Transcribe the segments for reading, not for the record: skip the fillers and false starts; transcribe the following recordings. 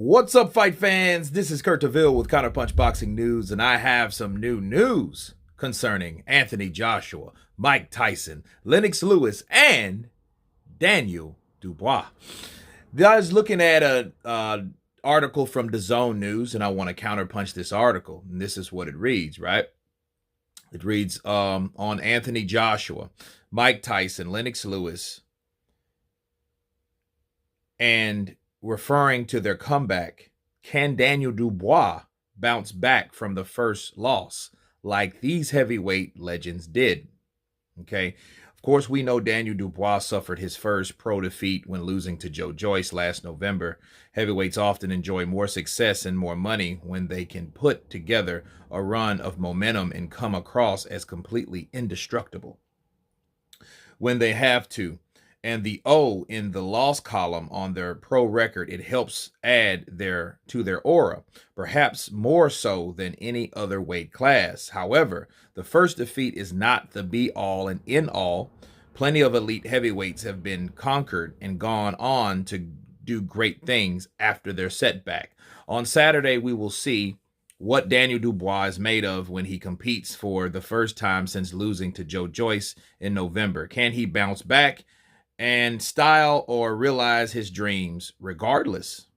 What's up, fight fans? This is Kurt DeVille with Counterpunch Boxing News, and I have some new news concerning Anthony Joshua, Mike Tyson, Lennox Lewis, and Daniel Dubois. I was looking at an article from the Zone News, and I want to counterpunch this article. And this is what it reads, right? It reads on Anthony Joshua, Mike Tyson, Lennox Lewis, and referring to their comeback, can Daniel Dubois bounce back from the first loss like these heavyweight legends did? Okay. Of course, we know Daniel Dubois suffered his first pro defeat when losing to Joe Joyce last November. Heavyweights often enjoy more success and more money when they can put together a run of momentum and come across as completely indestructible when they have to. And the O in the loss column on their pro record, it helps add to their aura, perhaps more so than any other weight class. However, the first defeat is not the be-all and end-all. Plenty of elite heavyweights have been conquered and gone on to do great things after their setback. On Saturday, we will see what Daniel Dubois is made of when he competes for the first time since losing to Joe Joyce in November. Can he bounce back and style or realize his dreams regardless?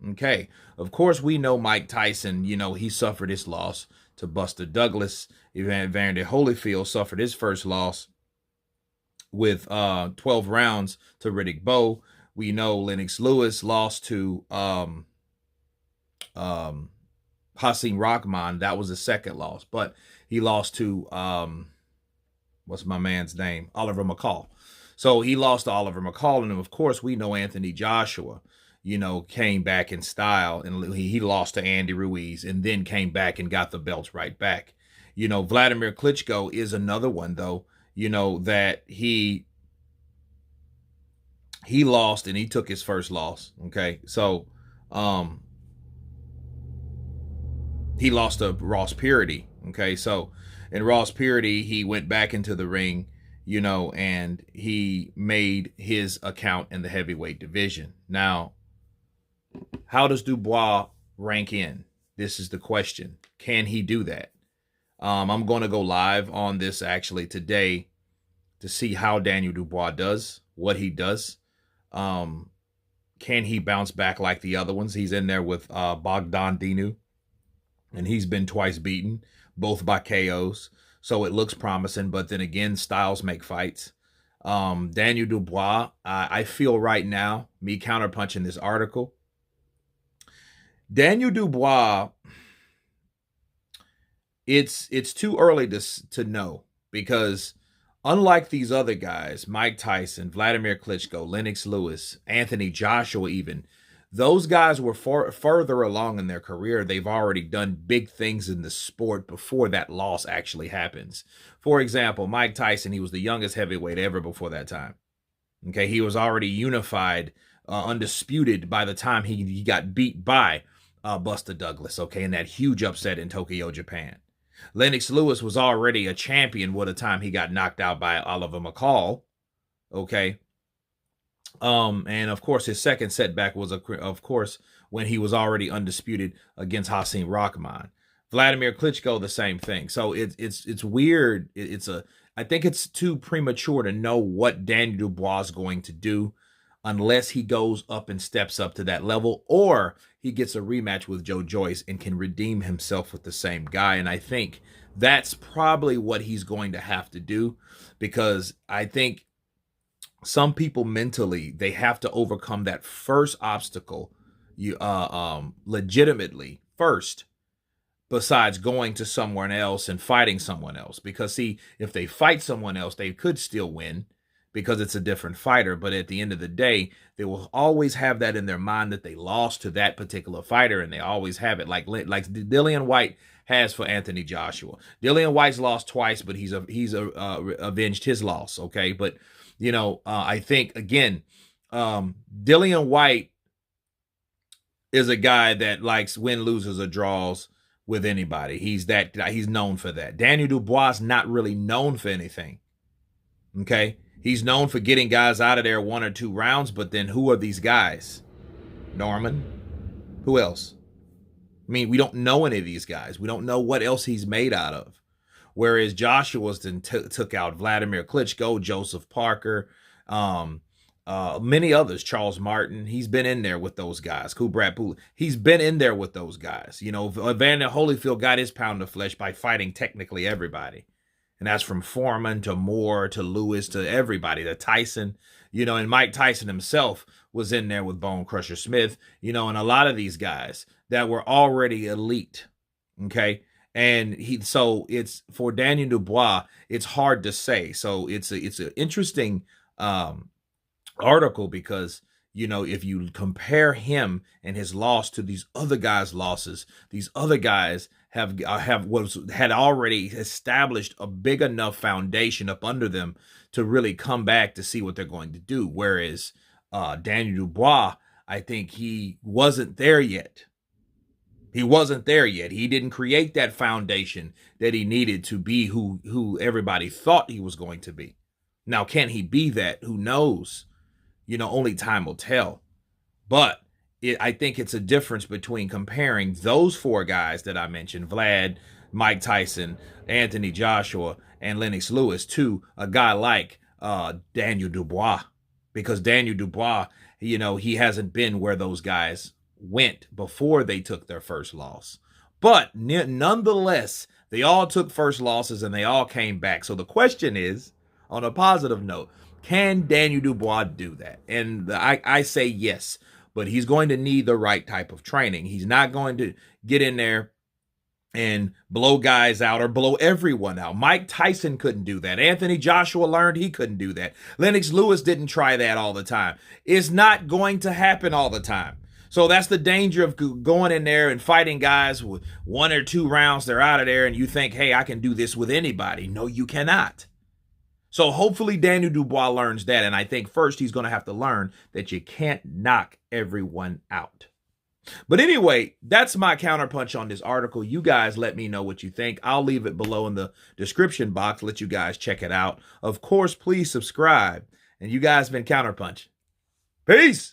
Okay. Of course, we know Mike Tyson, he suffered his loss to Buster Douglas. Evander Holyfield suffered his first loss with 12 rounds to Riddick Bowe. We know Lennox Lewis lost to Hasim Rahman. That was the second loss, but he lost to what's my man's name? Oliver McCall. So he lost to Oliver McCall, and of course we know Anthony Joshua, came back in style, and he lost to Andy Ruiz, and then came back and got the belts right back. Wladimir Klitschko is another one, though, that he lost and he took his first loss. Okay, so he lost to Ross Purity. Okay, so in Ross Purity, he went back into the ring, and he made his account in the heavyweight division. Now, how does Dubois rank in? This is the question. Can he do that? I'm going to go live on this actually today to see how Daniel Dubois does, what he does. Can he bounce back like the other ones? He's in there with Bogdan Dinu, and he's been twice beaten, both by KOs. So it looks promising, but then again, styles make fights. Daniel Dubois, I feel right now, me counterpunching this article, Daniel Dubois, it's too early to know, because unlike these other guys, Mike Tyson, Wladimir Klitschko, Lennox Lewis, Anthony Joshua even, those guys were further along in their career. They've already done big things in the sport before that loss actually happens. For example, Mike Tyson, he was the youngest heavyweight ever before that time. Okay, he was already unified, undisputed by the time he got beat by Buster Douglas, okay, in that huge upset in Tokyo, Japan. Lennox Lewis was already a champion by the time he got knocked out by Oliver McCall, okay. And of course, his second setback was, of course, when he was already undisputed against Hasim Rahman. Wladimir Klitschko, the same thing. So it's weird. I think it's too premature to know what Daniel Dubois is going to do unless he goes up and steps up to that level, or he gets a rematch with Joe Joyce and can redeem himself with the same guy. And I think that's probably what he's going to have to do, because I think some people mentally, they have to overcome that first obstacle legitimately first, besides going to someone else and fighting someone else. Because see, if they fight someone else, they could still win because it's a different fighter. But at the end of the day, they will always have that in their mind that they lost to that particular fighter, and they always have it like Dillian Whyte has for Anthony Joshua. Dillian Whyte's lost twice, but he's avenged his loss. Okay, but I think, again, Dillian Whyte is a guy that likes win, loses, or draws with anybody. He's known for that. Daniel Dubois is not really known for anything. Okay? He's known for getting guys out of there 1 or 2 rounds, but then who are these guys? Norman? Who else? I mean, we don't know any of these guys. We don't know what else he's made out of. Whereas Joshua's then took out Wladimir Klitschko, Joseph Parker, um, many others, Charles Martin. He's been in there with those guys. Kubrat Pula. He's been in there with those guys. You know, Evander Holyfield got his pound of flesh by fighting technically everybody. And that's from Foreman to Moore to Lewis to everybody, to Tyson, you know, and Mike Tyson himself was in there with Bone Crusher Smith, you know, and a lot of these guys that were already elite. Okay. And so it's for Daniel Dubois, it's hard to say. So it's an interesting article because, you know, if you compare him and his loss to these other guys' losses, these other guys had already established a big enough foundation up under them to really come back to see what they're going to do. Whereas Daniel Dubois, I think he wasn't there yet. He wasn't there yet. He didn't create that foundation that he needed to be who everybody thought he was going to be. Now, can he be that? Who knows? You know, only time will tell. But I think it's a difference between comparing those four guys that I mentioned, Vlad, Mike Tyson, Anthony Joshua, and Lennox Lewis, to a guy like Daniel Dubois. Because Daniel Dubois, you know, he hasn't been where those guys went before they took their first loss. But nonetheless, they all took first losses and they all came back. So the question is, on a positive note, can Daniel Dubois do that? And I say yes, but he's going to need the right type of training. He's not going to get in there and blow guys out or blow everyone out. Mike Tyson couldn't do that. Anthony Joshua learned he couldn't do that. Lennox Lewis didn't try that all the time. It's not going to happen all the time. So that's the danger of going in there and fighting guys with 1 or 2 rounds, they're out of there, and you think, hey, I can do this with anybody. No, you cannot. So hopefully Daniel Dubois learns that, and I think first he's going to have to learn that you can't knock everyone out. But anyway, that's my counterpunch on this article. You guys let me know what you think. I'll leave it below in the description box. Let you guys check it out. Of course, please subscribe. And you guys been Counterpunch. Peace!